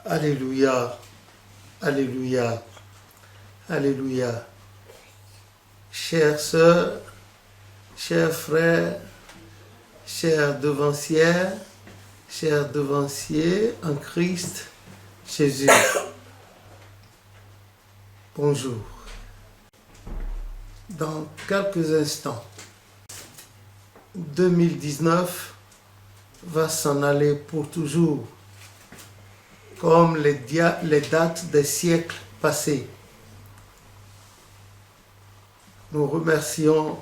Alléluia, Alléluia, Alléluia. Chères sœurs, chers frères, chères devancières, chers devanciers en Christ Jésus, bonjour. Dans quelques instants, 2019 va s'en aller pour toujours, comme les dates des siècles passés. Nous remercions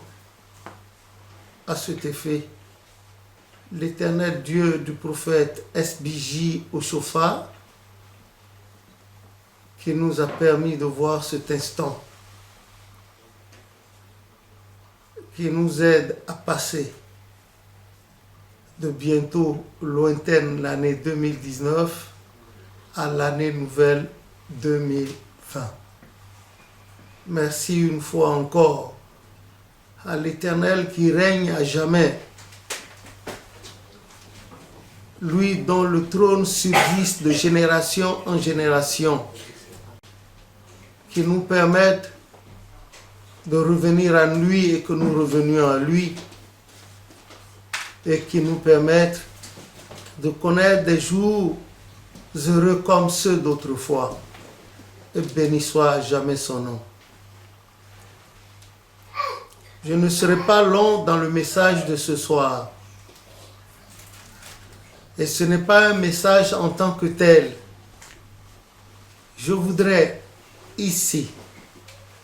à cet effet l'Éternel Dieu du prophète SBJ Oshofa qui nous a permis de voir cet instant, qui nous aide à passer de bientôt lointaine l'année 2019 à l'année nouvelle 2020. Merci une fois encore à l'Éternel qui règne à jamais, lui dont le trône subsiste de génération en génération, qui nous permette de revenir à lui et que nous revenions à lui, et qui nous permette de connaître des jours heureux comme ceux d'autrefois. Et béni soit à jamais son nom. Je ne serai pas long dans le message de ce soir. Et ce n'est pas un message en tant que tel. Je voudrais ici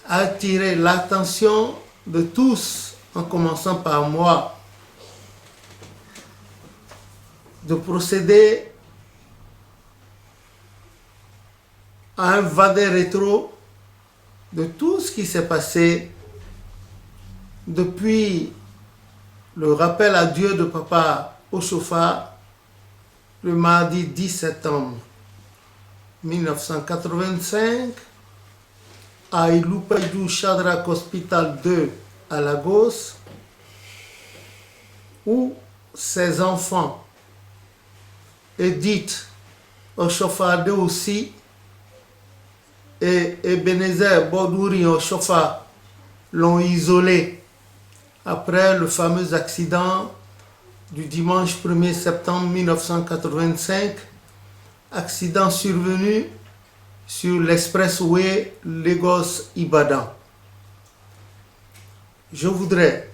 attirer l'attention de tous, en commençant par moi, de procéder à un vadé-rétro de tout ce qui s'est passé depuis le rappel à Dieu de Papa Oshofa le mardi 10 septembre 1985 à Ilupaju Shadrach Hospital 2 à Lagos, où ses enfants, Edith Oshofa II aussi et Ebenezer Bodouri Oshofa l'ont isolé après le fameux accident du dimanche 1er septembre 1985, accident survenu sur l'expressway Lagos-Ibadan. Je voudrais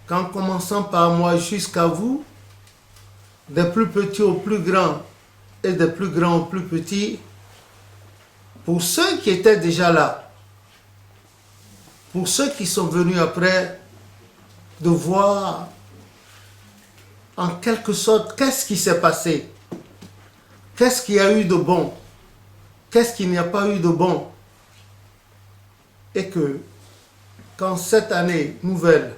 qu'en commençant par moi jusqu'à vous, des plus petits aux plus grands et des plus grands aux plus petits, pour ceux qui étaient déjà là, pour ceux qui sont venus après, de voir en quelque sorte qu'est-ce qui s'est passé, qu'est-ce qu'il y a eu de bon, qu'est-ce qu'il n'y a pas eu de bon, et que quand cette année nouvelle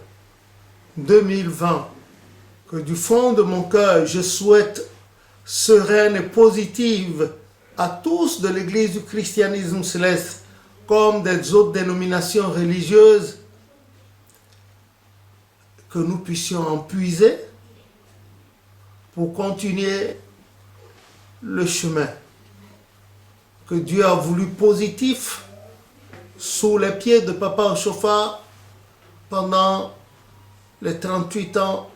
2020, que du fond de mon cœur je souhaite sereine et positive à tous de l'Église du christianisme céleste comme des autres dénominations religieuses, que nous puissions en puiser pour continuer le chemin que Dieu a voulu positif sous les pieds de Papa Oshofa pendant les 38 ans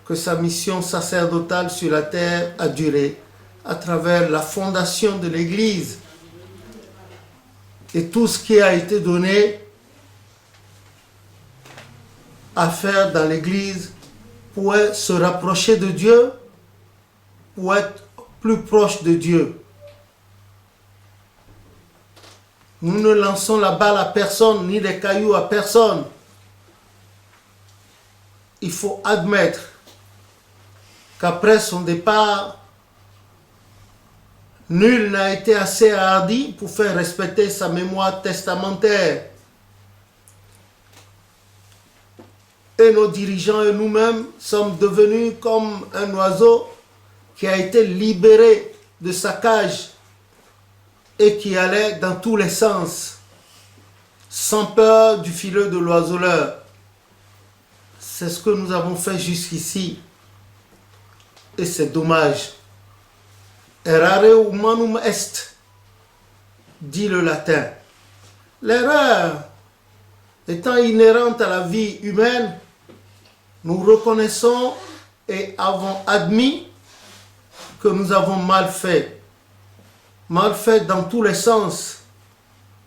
que sa mission sacerdotale sur la terre a duré, à travers la fondation de l'Église et tout ce qui a été donné à faire dans l'Église pour se rapprocher de Dieu, pour être plus proche de Dieu. Nous ne lançons la balle à personne, ni des cailloux à personne. Il faut admettre qu'après son départ, nul n'a été assez hardi pour faire respecter sa mémoire testamentaire. Et nos dirigeants et nous-mêmes sommes devenus comme un oiseau qui a été libéré de sa cage et qui allait dans tous les sens, sans peur du filet de l'oiseleur. C'est ce que nous avons fait jusqu'ici. Et c'est dommage. Errare humanum est, dit le latin. L'erreur étant inhérente à la vie humaine, nous reconnaissons et avons admis que nous avons mal fait. Mal fait dans tous les sens.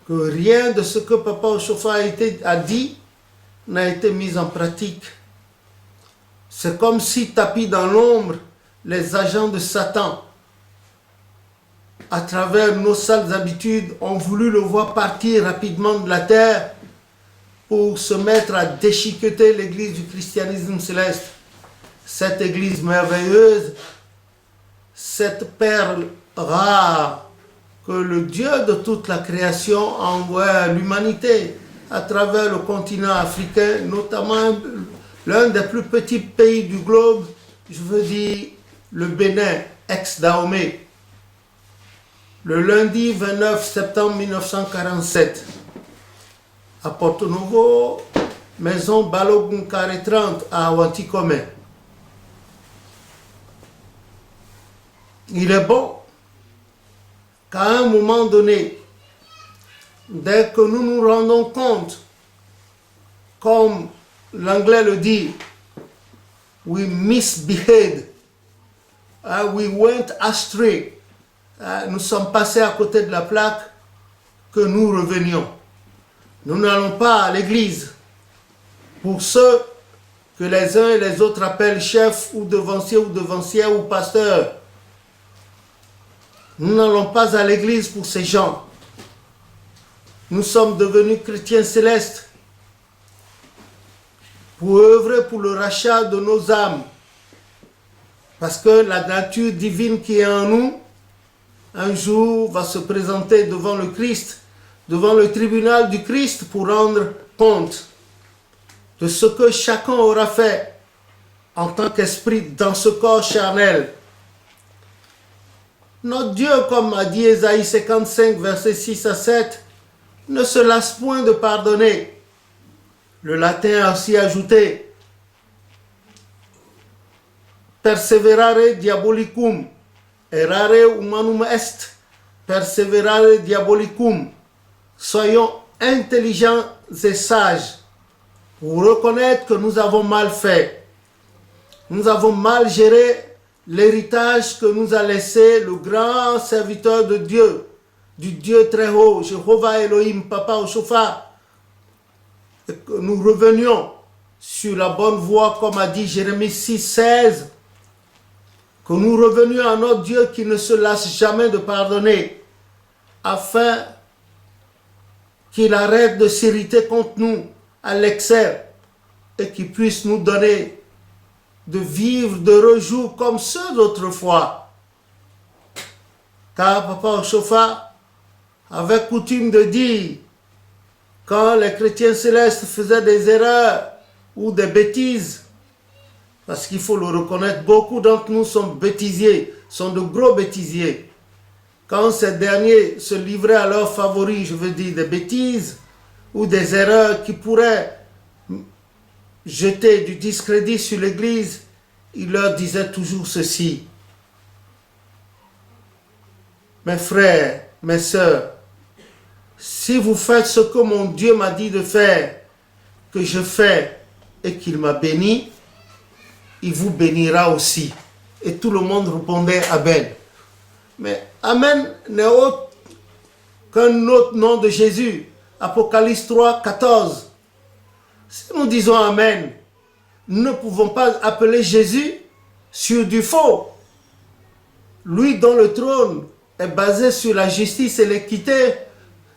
Que rien de ce que Papa Oshofa a dit n'a été mis en pratique. C'est comme si, tapis dans l'ombre, les agents de Satan, à travers nos sales habitudes, ont voulu le voir partir rapidement de la terre pour se mettre à déchiqueter l'église du christianisme céleste. Cette église merveilleuse, cette perle rare que le Dieu de toute la création envoie à l'humanité à travers le continent africain, notamment l'un des plus petits pays du globe, je veux dire le Bénin, ex-Dahomey. Le lundi 29 septembre 1947, à Porto Novo, maison Balogun Carré 30 à Wantikome. Il est bon qu'à un moment donné, dès que nous nous rendons compte, comme l'anglais le dit, we misbehaved, we went astray, nous sommes passés à côté de la plaque, que nous revenions. Nous n'allons pas à l'église. Pour ceux que les uns et les autres appellent chefs ou devanciers ou pasteurs, nous n'allons pas à l'église pour ces gens. Nous sommes devenus chrétiens célestes pour œuvrer pour le rachat de nos âmes. Parce que la nature divine qui est en nous, un jour va se présenter devant le Christ, devant le tribunal du Christ pour rendre compte de ce que chacun aura fait en tant qu'esprit dans ce corps charnel. Notre Dieu, comme a dit Ésaïe 55, versets 6 à 7, ne se lasse point de pardonner. Le latin a aussi ajouté perseverare diabolicum, errare humanum est, perseverare diabolicum. Soyons intelligents et sages pour reconnaître que nous avons mal fait. Nous avons mal géré l'héritage que nous a laissé le grand serviteur de Dieu, du Dieu très haut, Jéhovah Elohim, Papa Oshofa, et que nous revenions sur la bonne voie, comme a dit Jérémie 6, 16, que nous revenions à notre Dieu qui ne se lasse jamais de pardonner, afin qu'il arrête de s'irriter contre nous à l'excès et qu'il puisse nous donner de vivre d'heureux jours comme ceux d'autrefois. Car Papa Oshofa avait coutume de dire, quand les chrétiens célestes faisaient des erreurs ou des bêtises, parce qu'il faut le reconnaître, beaucoup d'entre nous sont bêtisiers, sont de gros bêtisiers. Quand ces derniers se livraient à leurs favoris, je veux dire des bêtises ou des erreurs qui pourraient jeter du discrédit sur l'Église, il leur disait toujours ceci. Mes frères, mes sœurs, si vous faites ce que mon Dieu m'a dit de faire, que je fais et qu'il m'a béni, il vous bénira aussi. Et tout le monde répondait Amen. Mais Amen n'est autre qu'un autre nom de Jésus. Apocalypse 3, 14. Si nous disons Amen, nous ne pouvons pas appeler Jésus sur du faux. Lui dont le trône est basé sur la justice et l'équité,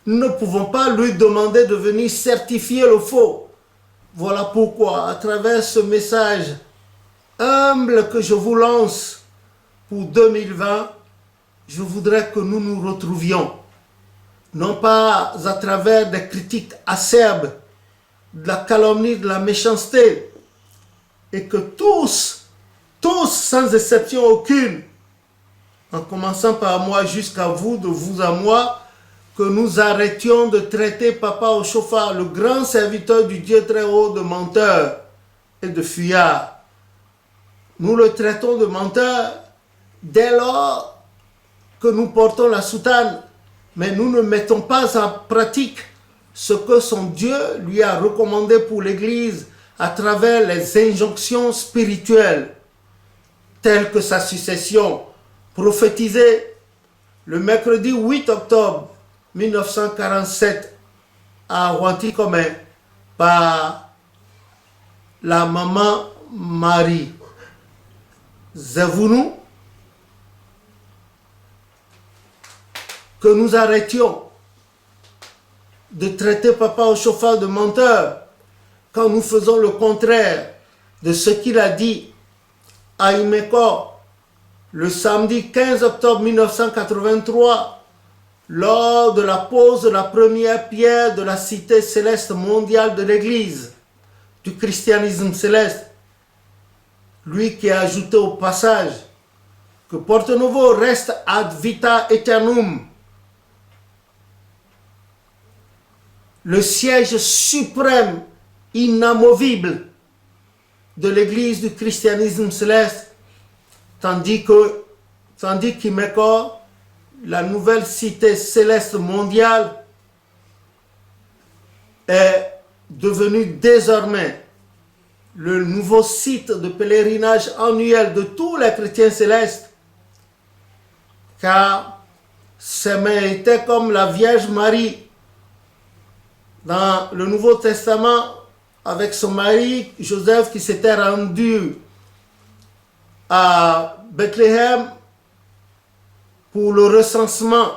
nous ne pouvons pas lui demander de venir certifier le faux. Voilà pourquoi, à travers ce message humble que je vous lance pour 2020, je voudrais que nous nous retrouvions, non pas à travers des critiques acerbes, de la calomnie, de la méchanceté, et que tous, sans exception aucune, en commençant par moi jusqu'à vous, de vous à moi, que nous arrêtions de traiter Papa Oshofa, le grand serviteur du Dieu très haut, de menteur et de fuyard. Nous le traitons de menteur dès lors que nous portons la soutane, mais nous ne mettons pas en pratique ce que son Dieu lui a recommandé pour l'Église à travers les injonctions spirituelles, telles que sa succession prophétisée le mercredi 8 octobre 1947 à Roanty-Commun par la maman Marie Zevounou, que nous arrêtions de traiter papa au chauffeur de menteur quand nous faisons le contraire de ce qu'il a dit à Imeko le samedi 15 octobre 1983 lors de la pose de la première pierre de la cité céleste mondiale de l'Église du christianisme céleste. Lui qui a ajouté au passage que Porto Novo reste ad vita aeternum, le siège suprême, inamovible de l'Église du christianisme céleste, tandis qu'Imeko, la nouvelle cité céleste mondiale, est devenue désormais le nouveau site de pèlerinage annuel de tous les chrétiens célestes, car ses mains étaient comme la Vierge Marie dans le Nouveau Testament avec son mari Joseph qui s'était rendu à Bethléem pour le recensement,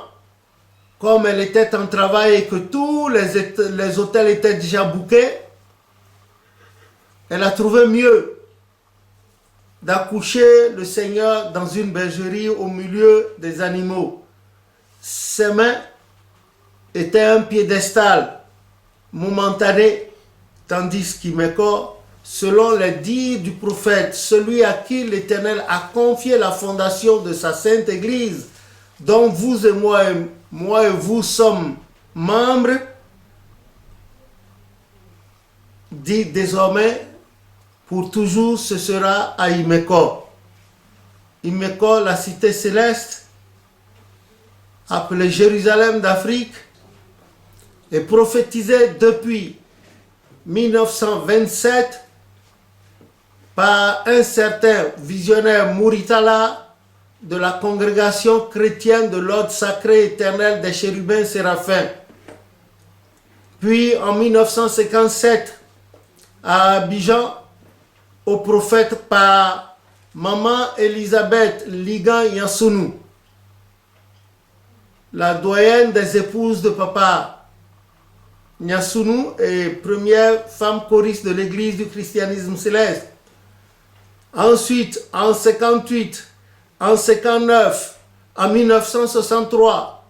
comme elle était en travail et que tous les hôtels étaient déjà bouqués. Elle a trouvé mieux d'accoucher le Seigneur dans une bergerie au milieu des animaux. Ses mains étaient un piédestal momentané, tandis qu'Imeko, selon les dires du prophète, celui à qui l'Éternel a confié la fondation de sa sainte Église, dont vous et moi et vous sommes membres, dit désormais, pour toujours ce sera à Imeko. Imeko, la cité céleste, appelée Jérusalem d'Afrique, est prophétisée depuis 1927 par un certain visionnaire Mouritala de la congrégation chrétienne de l'ordre sacré éternel des chérubins séraphins. Puis en 1957 à Abidjan, au prophète par maman Elisabeth Ligan Yansounou, la doyenne des épouses de papa Yansounou est première femme choriste de l'église du christianisme céleste. Ensuite, en 58, en 59, en 1963,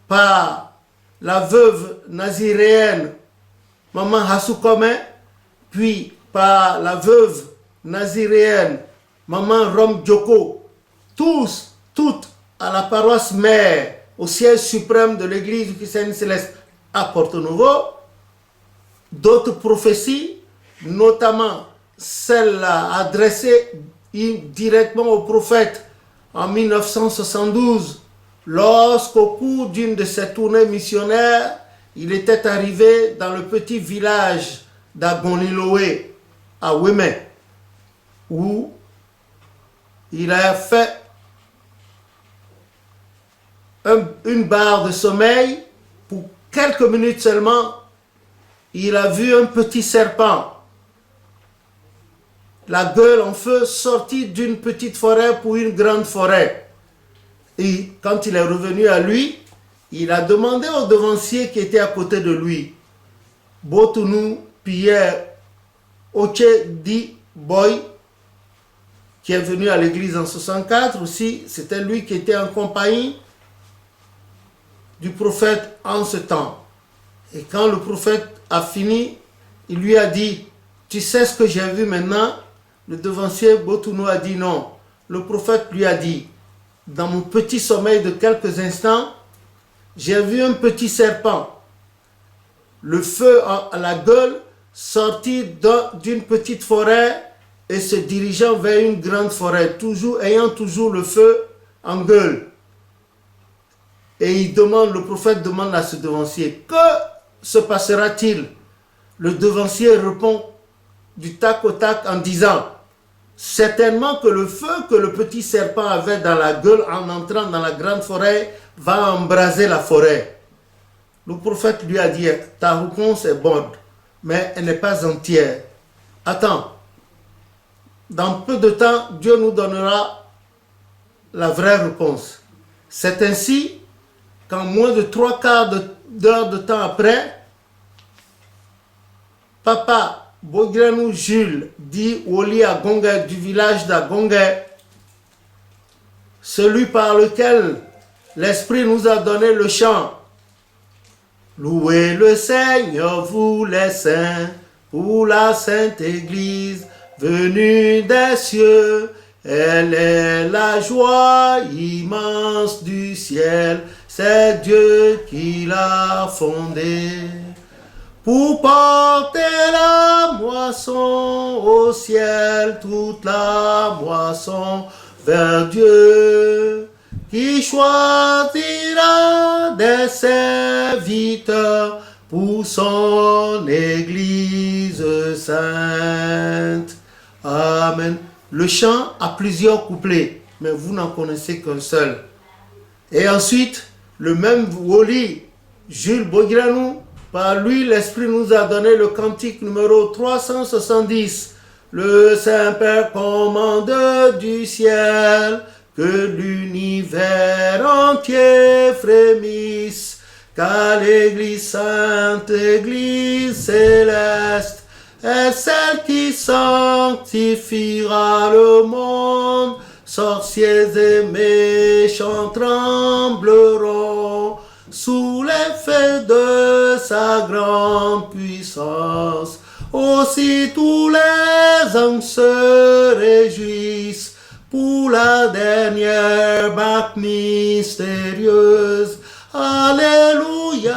par la veuve naziréenne maman Hassoukomé, puis par la veuve naziréenne maman Rom Djoko, toutes à la paroisse mère, au siège suprême de l'église du christianisme céleste à Porto Novo. D'autres prophéties, notamment celle adressée directement au prophète en 1972, lorsqu'au cours d'une de ses tournées missionnaires, il était arrivé dans le petit village d'Agoniloé, à Wémé, où il a fait une barre de sommeil pour quelques minutes seulement. Il a vu un petit serpent, la gueule en feu, sorti d'une petite forêt pour une grande forêt. Et quand il est revenu à lui, il a demandé au devancier qui était à côté de lui, Botounou Pierre Oche Di Boy, qui est venu à l'église en 64 aussi, c'était lui qui était en compagnie du prophète en ce temps. Et quand le prophète a fini, il lui a dit, tu sais ce que j'ai vu maintenant? Le devancier Botounou a dit non. Le prophète lui a dit, dans mon petit sommeil de quelques instants, j'ai vu un petit serpent, le feu à la gueule, sorti d'une petite forêt et se dirigeant vers une grande forêt, ayant toujours le feu en gueule. Et le prophète demande à ce devancier, que se passera-t-il? Le devancier répond du tac au tac en disant, certainement que le feu que le petit serpent avait dans la gueule en entrant dans la grande forêt va embraser la forêt. Le prophète lui a dit, ta réponse est bonne, mais elle n'est pas entière. Attends, dans peu de temps, Dieu nous donnera la vraie réponse. C'est ainsi qu'en moins de 3/4 d'heure de temps après, Papa Bogranou Jules dit au lit à Gongue du village d'Agongue, celui par lequel l'Esprit nous a donné le chant. Louez le Seigneur, vous les saints, pour la Sainte Église, venue des cieux. Elle est la joie immense du ciel, c'est Dieu qui l'a fondée. Pour porter la moisson au ciel, toute la moisson vers Dieu, qui choisira des serviteurs pour son Église sainte. Amen. Le chant a plusieurs couplets, mais vous n'en connaissez qu'un seul. Et ensuite, le même Woli, Jules Bogranou, par lui, l'Esprit nous a donné le cantique numéro 370. Le Saint-Père commande du ciel que l'univers entier frémisse, car l'Église sainte, l'Église céleste, est celle qui sanctifiera le monde. Sorciers et méchants trembleront sous l'effet de sa grande puissance. Aussi tous les hommes se réjouissent pour la dernière marque mystérieuse. Alléluia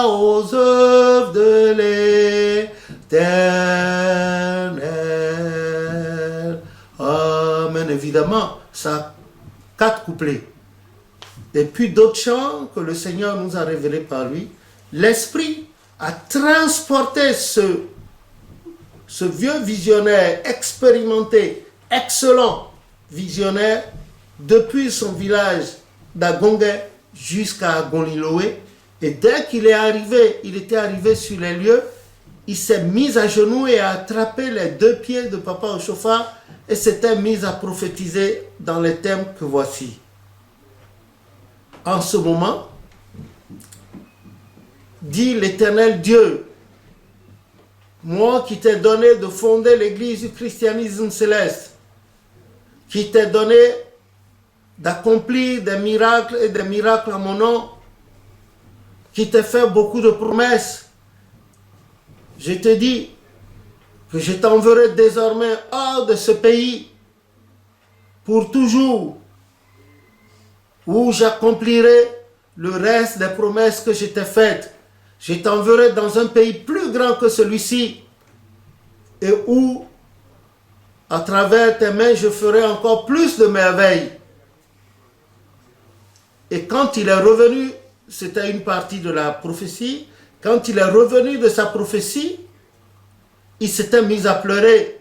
aux œuvres de l'Éternel. Amen. Évidemment, ça a 4 couplets. Et puis d'autres chants que le Seigneur nous a révélés par lui. L'Esprit a transporté ce vieux visionnaire expérimenté, excellent visionnaire, depuis son village d'Agongue jusqu'à Agoniloé. Et dès qu'il est arrivé, il était arrivé sur les lieux, il s'est mis à genoux et a attrapé les 2 pieds de Papa Ochofa et s'était mis à prophétiser dans les thèmes que voici. En ce moment, dit l'Éternel Dieu, moi qui t'ai donné de fonder l'église du christianisme céleste, qui t'ai donné d'accomplir des miracles et des miracles à mon nom, qui t'ai fait beaucoup de promesses, je te dis que je t'enverrai désormais hors de ce pays pour toujours, où j'accomplirai le reste des promesses que je t'ai faites. Je t'enverrai dans un pays plus grand que celui-ci et où, à travers tes mains, je ferai encore plus de merveilles. Et quand il est revenu, c'était une partie de la prophétie, quand il est revenu de sa prophétie, il s'était mis à pleurer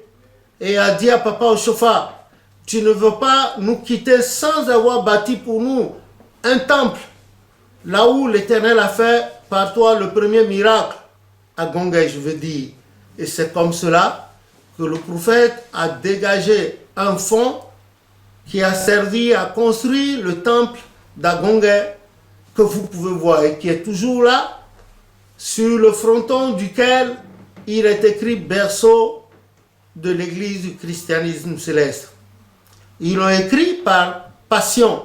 et a dit à Papa Ochofa, tu ne veux pas nous quitter sans avoir bâti pour nous un temple, là où l'Éternel a fait par toi le premier miracle, à Gongue, je veux dire. Et c'est comme cela que le prophète a dégagé un fonds qui a servi à construire le temple d'Agongue que vous pouvez voir et qui est toujours là, sur le fronton duquel il est écrit berceau de l'église du christianisme céleste. Ils l'ont écrit par passion.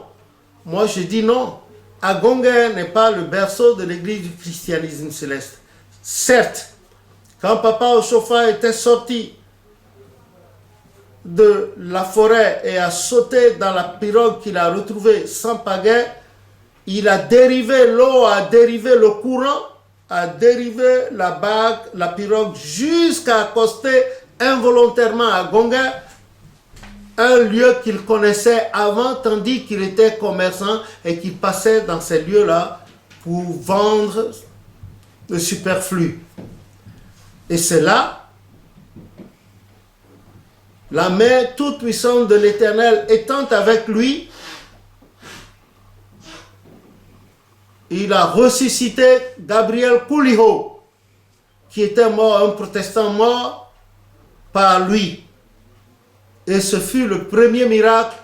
Moi je dis non, Agongue n'est pas le berceau de l'église du christianisme céleste. Certes, quand Papa Ochofa était sorti de la forêt et a sauté dans la pirogue qu'il a retrouvée sans pagaie, il a dérivé l'eau, a dérivé le courant, a dérivé la bague, la pirogue, jusqu'à accoster involontairement à Gongue. un lieu qu'il connaissait avant, tandis qu'il était commerçant et qu'il passait dans ces lieux-là pour vendre le superflu. Et c'est là, la main toute puissante de l'Éternel étant avec lui, il a ressuscité Gabriel Kouliho, qui était mort, un protestant mort par lui. Et ce fut le premier miracle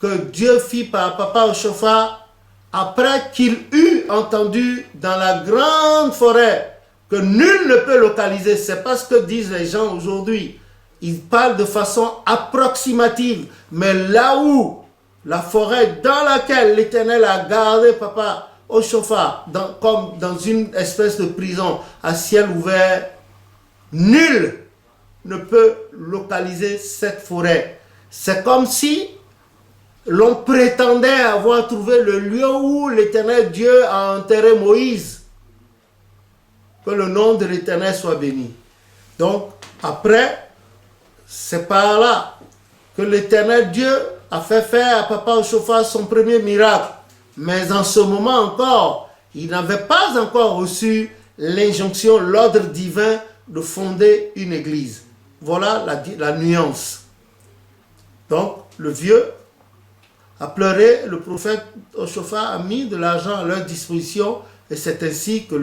que Dieu fit par Papa Ochofa après qu'il eut entendu dans la grande forêt que nul ne peut localiser. C'est pas ce que disent les gens aujourd'hui. Ils parlent de façon approximative. Mais là où la forêt dans laquelle l'Éternel a gardé Papa Ochofa, comme dans une espèce de prison à ciel ouvert, nul ne peut localiser cette forêt. C'est comme si l'on prétendait avoir trouvé le lieu où l'Éternel Dieu a enterré Moïse. Que le nom de l'Éternel soit béni. Donc, après, c'est par là que l'Éternel Dieu a fait faire à Papa Ochofa son premier miracle. Mais en ce moment encore, il n'avait pas encore reçu l'injonction, l'ordre divin de fonder une église. Voilà la nuance. Donc, le vieux a pleuré, le prophète Ochofa a mis de l'argent à leur disposition et c'est ainsi que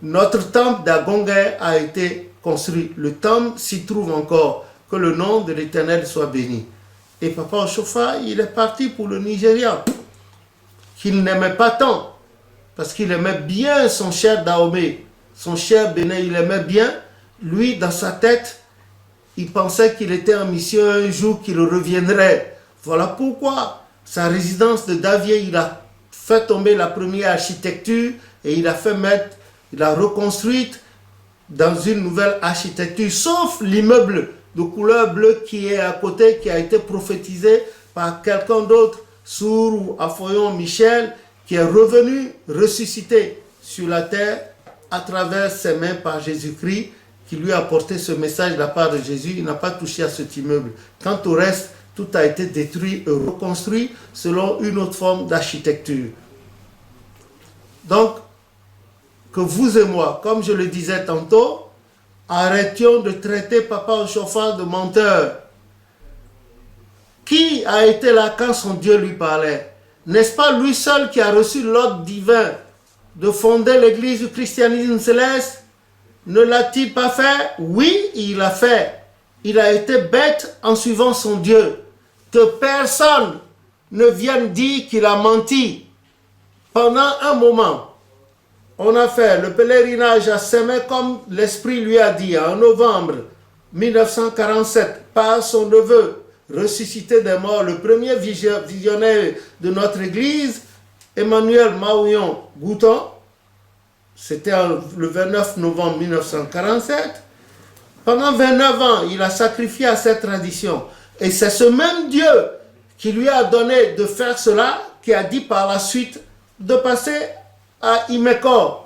notre temple d'Agongué a été construit. Le temple s'y trouve encore. Que le nom de l'Éternel soit béni. Et Papa Ochofa, il est parti pour le Nigeria, qu'il n'aimait pas tant, parce qu'il aimait bien son cher Dahomey, son cher Bénin, il aimait bien. Lui, dans sa tête, il pensait qu'il était en mission un jour, qu'il reviendrait. Voilà pourquoi sa résidence de Davier, il a fait tomber la première architecture et il a reconstruite dans une nouvelle architecture, sauf l'immeuble de couleur bleue qui est à côté, qui a été prophétisé par quelqu'un d'autre, Sourou Afoyon Michel, qui est revenu ressuscité sur la terre à travers ses mains par Jésus-Christ, qui lui a apporté ce message de la part de Jésus. Il n'a pas touché à cet immeuble. Quant au reste, tout a été détruit et reconstruit selon une autre forme d'architecture. Donc, que vous et moi, comme je le disais tantôt, arrêtions de traiter Papa Ochofa de menteur. Qui a été là quand son Dieu lui parlait? N'est-ce pas lui seul qui a reçu l'ordre divin de fonder l'église du christianisme céleste? Ne l'a-t-il pas fait? Oui, il l'a fait. Il a été bête en suivant son Dieu. Que personne ne vienne dire qu'il a menti. Pendant un moment, on a fait le pèlerinage à Sémé comme l'Esprit lui a dit en novembre 1947 par son neveu ressuscité des morts, le premier visionnaire de notre église, Emmanuel Maouillon Gouton. C'était le 29 novembre 1947. Pendant 29 ans, il a sacrifié à cette tradition. Et c'est ce même Dieu qui lui a donné de faire cela, qui a dit par la suite de passer à Imeko.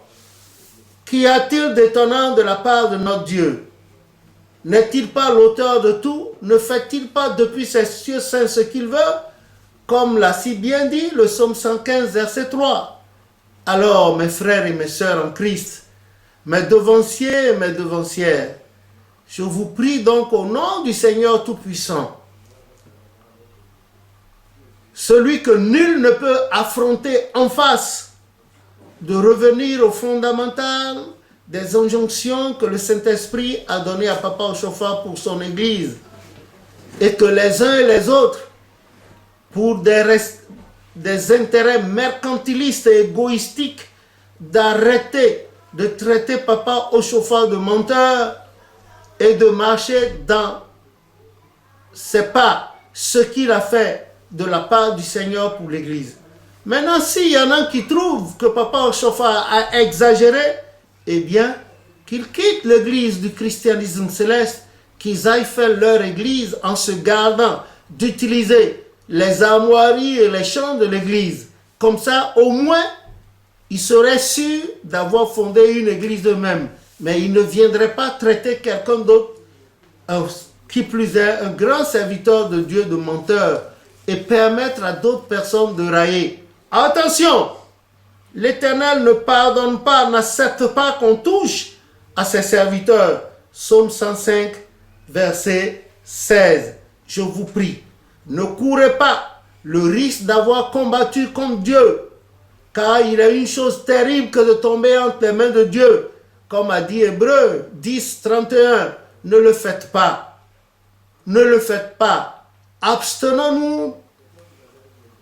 Qu'y a-t-il d'étonnant de la part de notre Dieu? N'est-il pas l'auteur de tout? Ne fait-il pas depuis ses cieux saints ce qu'il veut? Comme l'a si bien dit le psaume 115, verset 3. Alors, mes frères et mes sœurs en Christ, mes devanciers et mes devancières, je vous prie donc au nom du Seigneur Tout-Puissant, celui que nul ne peut affronter en face, de revenir au fondamental des injonctions que le Saint-Esprit a données à Papa Ochofa pour son Église, et que les uns et les autres, pour des intérêts mercantilistes et égoïstiques, d'arrêter de traiter Papa Ochofa de menteur et de marcher dans ses pas, ce qu'il a fait de la part du Seigneur pour l'Église. Maintenant, s'il y en a qui trouvent que Papa Ochofa a exagéré, eh bien, qu'ils quittent l'église du christianisme céleste, qu'ils aillent faire leur église en se gardant d'utiliser les armoiries et les chants de l'église. Comme ça, au moins, ils seraient sûrs d'avoir fondé une église eux-mêmes. Mais ils ne viendraient pas traiter quelqu'un d'autre qui plus est un grand serviteur de Dieu, de menteur, et permettre à d'autres personnes de railler. Attention, l'Éternel ne pardonne pas, n'accepte pas qu'on touche à ses serviteurs. Psaume 105, verset 16. Je vous prie, ne courez pas le risque d'avoir combattu contre Dieu, car il est une chose terrible que de tomber entre les mains de Dieu. Comme a dit Hébreux 10, 31, ne le faites pas. Ne le faites pas. Abstenons-nous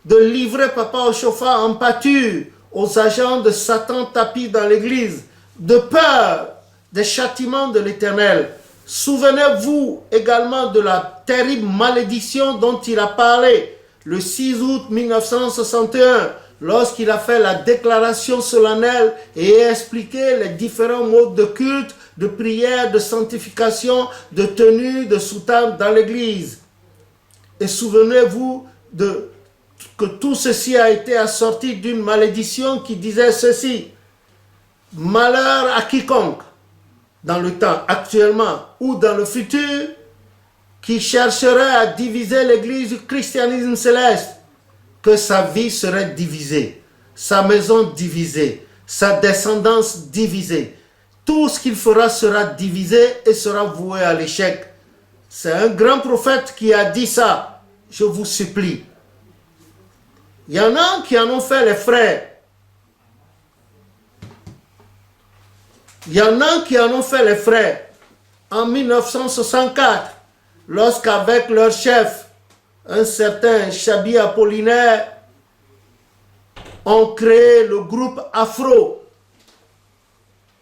de livrer Papa Oshofa en pâture aux agents de Satan tapis dans l'église, de peur des châtiments de l'Éternel. Souvenez-vous également de la terrible malédiction dont il a parlé le 6 août 1961, lorsqu'il a fait la déclaration solennelle et expliqué les différents modes de culte, de prière, de sanctification, de tenue, de soutane dans l'église. Et souvenez-vous que tout ceci a été assorti d'une malédiction qui disait ceci: malheur à quiconque, dans le temps actuellement ou dans le futur, qui chercherait à diviser l'église du christianisme céleste, que sa vie serait divisée, sa maison divisée, sa descendance divisée. Tout ce qu'il fera sera divisé et sera voué à l'échec. C'est un grand prophète qui a dit ça. Je vous supplie. Il y en a qui en ont fait les frais. Il y en a qui en ont fait les frais. En 1964, lorsqu'avec leur chef, un certain Chabi Apollinaire, ont créé le groupe Afro.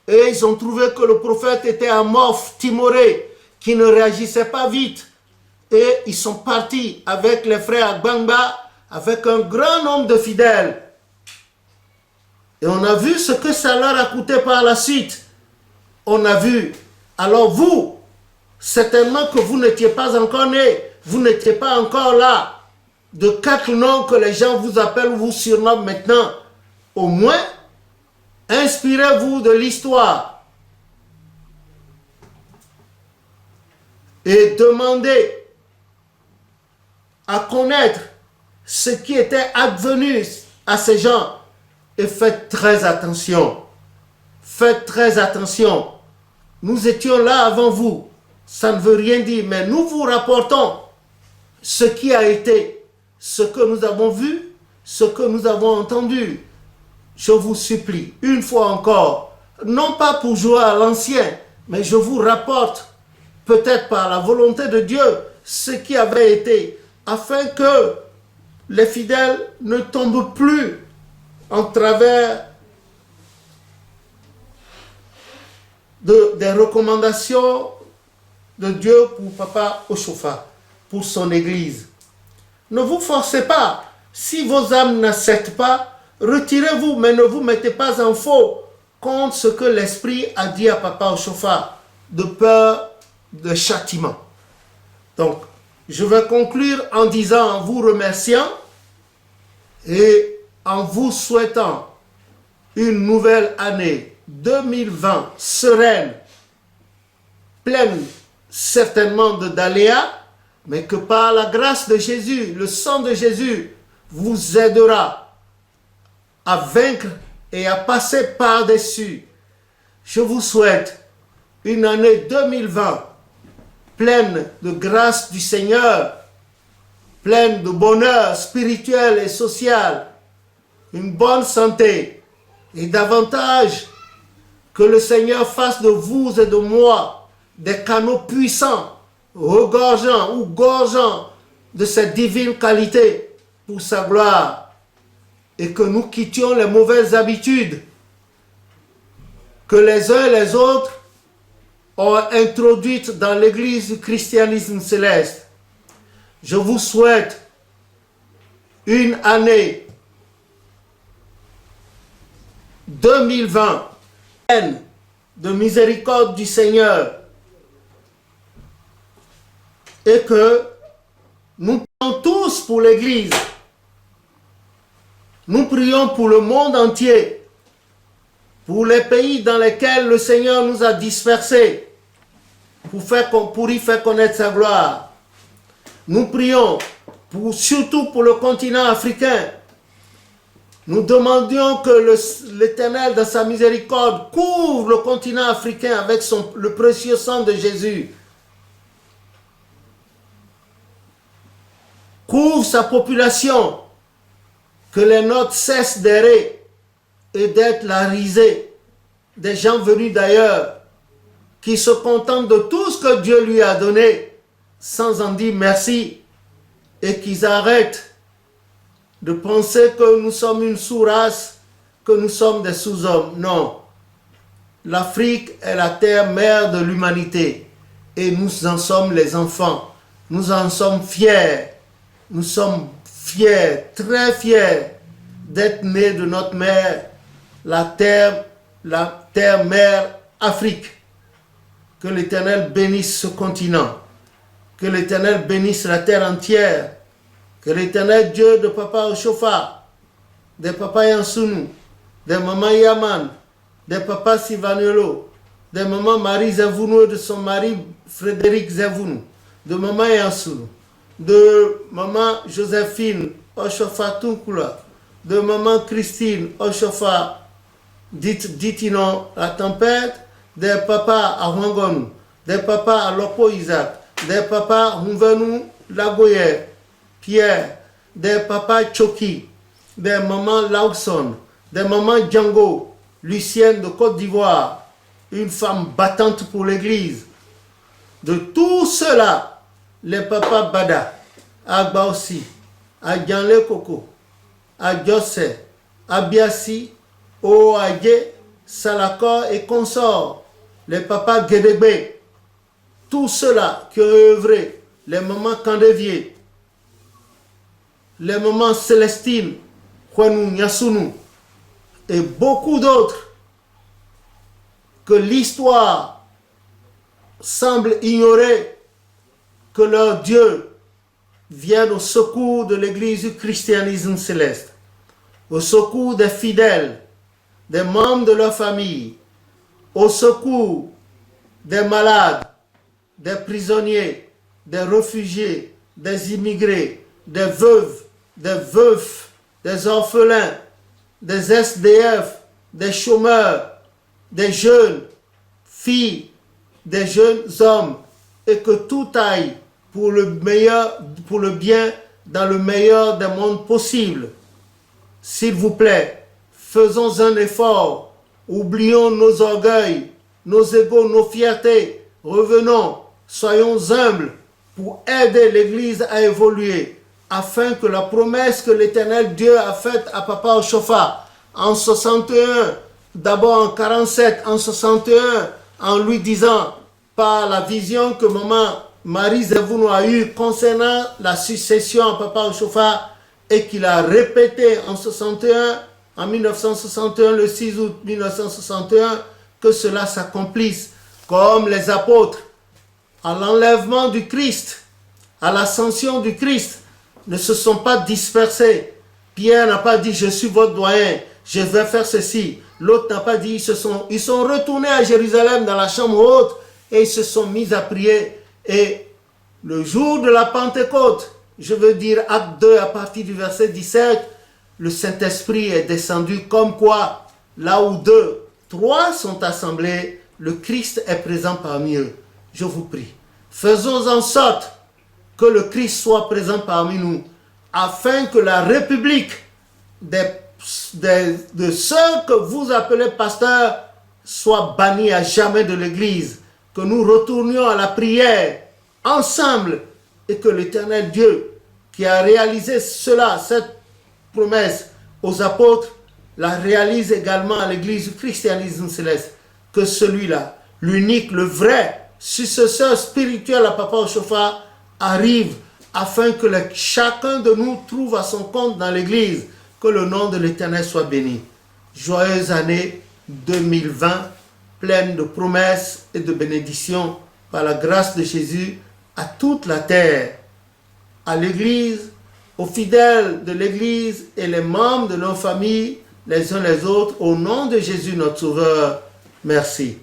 Et ils ont trouvé que le prophète était amorphe, timoré, qui ne réagissait pas vite. Et ils sont partis avec les frères Agbangba, avec un grand nombre de fidèles. Et on a vu ce que ça leur a coûté par la suite. On a vu. Alors vous, certainement que vous n'étiez pas encore nés, vous n'étiez pas encore là. De quatre noms que les gens vous appellent, vous surnomment maintenant. Au moins, inspirez-vous de l'histoire. Et demandez à connaître ce qui était advenu à ces gens. Et faites très attention. Faites très attention. Nous étions là avant vous. Ça ne veut rien dire, mais nous vous rapportons ce qui a été, ce que nous avons vu, ce que nous avons entendu. Je vous supplie, une fois encore, non pas pour jouer à l'ancien, mais je vous rapporte, peut-être par la volonté de Dieu, ce qui avait été, afin que les fidèles ne tombent plus en travers des recommandations de Dieu pour Papa Oshofa, pour son église. Ne vous forcez pas. Si vos âmes n'acceptent pas, retirez-vous, mais ne vous mettez pas en faux contre ce que l'Esprit a dit à Papa Oshofa, de peur de châtiment. Donc, je vais conclure en disant, en vous remerciant et en vous souhaitant une nouvelle année 2020 sereine, pleine certainement d'aléas, mais que par la grâce de Jésus, le sang de Jésus vous aidera à vaincre et à passer par-dessus. Je vous souhaite une année 2020 pleine de grâce du Seigneur, pleine de bonheur spirituel et social, une bonne santé et davantage que le Seigneur fasse de vous et de moi des canaux puissants, regorgeant ou gorgeant de cette divine qualité pour sa gloire, et que nous quittions les mauvaises habitudes que les uns et les autres ont introduites dans l'église du christianisme céleste. Je vous souhaite une année 2020 pleine de miséricorde du Seigneur, et que nous prions tous pour l'Église. Nous prions pour le monde entier, pour les pays dans lesquels le Seigneur nous a dispersés, pour y faire connaître sa gloire. Nous prions surtout pour le continent africain. Nous demandions que l'Éternel, dans sa miséricorde, couvre le continent africain avec le précieux sang de Jésus. Couvre sa population, que les nôtres cessent d'errer et d'être la risée des gens venus d'ailleurs, qui se contentent de tout ce que Dieu lui a donné, sans en dire merci, et qu'ils arrêtent de penser que nous sommes une sous-race, que nous sommes des sous-hommes. Non. L'Afrique est la terre-mère de l'humanité, et nous en sommes les enfants. Nous en sommes fiers. Nous sommes fiers, très fiers, d'être nés de notre mère, la terre-mère Afrique. Que l'Éternel bénisse ce continent. Que l'Éternel bénisse la terre entière. Que l'Éternel Dieu de Papa Oshofa, de Papa Yansunu, de Maman Yaman, de Papa Sivaniolo, de Maman Marie Zevounou et de son mari Frédéric Zevounou, de Maman Yansunu, de Maman Joséphine Oshofa Tunkula, de Maman Christine Oshofa Ditinon la tempête, de Papa Arwangonou, de Papa Alopo Isaac, de Papa Humvenou Lagoye, Pierre, de Papa Choki, de Maman Lawson, de Maman Django, Lucienne de Côte d'Ivoire, une femme battante pour l'église. De tout cela, les papas Bada, Agba aussi, à Djanle Koko, à Jose, à Biassi, Oadje, Salakor et consorts, les papas Guédégbé, tout cela qui ont œuvré, les mamans Candevier, les mamans Célestine, Kwenou Nyasunu, et beaucoup d'autres que l'histoire semble ignorer, que leur Dieu vienne au secours de l'Église du christianisme céleste, au secours des fidèles, des membres de leur famille, au secours des malades, des prisonniers, des réfugiés, des immigrés, des veuves, des veufs, des orphelins, des SDF, des chômeurs, des jeunes filles, des jeunes hommes, et que tout aille pour le meilleur, pour le bien, dans le meilleur des mondes possibles. S'il vous plaît, faisons un effort, oublions nos orgueils, nos égos, nos fiertés, revenons, soyons humbles pour aider l'Église à évoluer, afin que la promesse que l'Éternel Dieu a faite à Papa Oshofa en 61, d'abord en 47, en 61, en lui disant par la vision que maman Marie Zevounou a eue concernant la succession à Papa Oshofa et qu'il a répété en 61, en 1961, le 6 août 1961, que cela s'accomplisse comme les apôtres à l'enlèvement du Christ, à l'ascension du Christ, ne se sont pas dispersés. Pierre n'a pas dit « je suis votre doyen, je vais faire ceci ». L'autre n'a pas dit ils sont retournés à Jérusalem dans la chambre haute et ils se sont mis à prier. Et le jour de la Pentecôte, je veux dire acte 2 à partir du verset 17, le Saint-Esprit est descendu comme quoi, là où 2, 3 sont assemblés, le Christ est présent parmi eux. Je vous prie, faisons en sorte que le Christ soit présent parmi nous, afin que la République de ceux que vous appelez pasteurs soit bannie à jamais de l'Église, que nous retournions à la prière ensemble et que l'Éternel Dieu qui a réalisé cela, cette promesse aux apôtres, la réalise également à l'Église du christianisme céleste, que celui-là, l'unique, le vrai successeur spirituel à Papa Oshofa arrive afin que chacun de nous trouve à son compte dans l'Église. Que le nom de l'Éternel soit béni. Joyeuse année 2020, pleine de promesses et de bénédictions par la grâce de Jésus à toute la terre, à l'Église, aux fidèles de l'Église et les membres de nos familles, les uns les autres, au nom de Jésus notre Sauveur. Merci.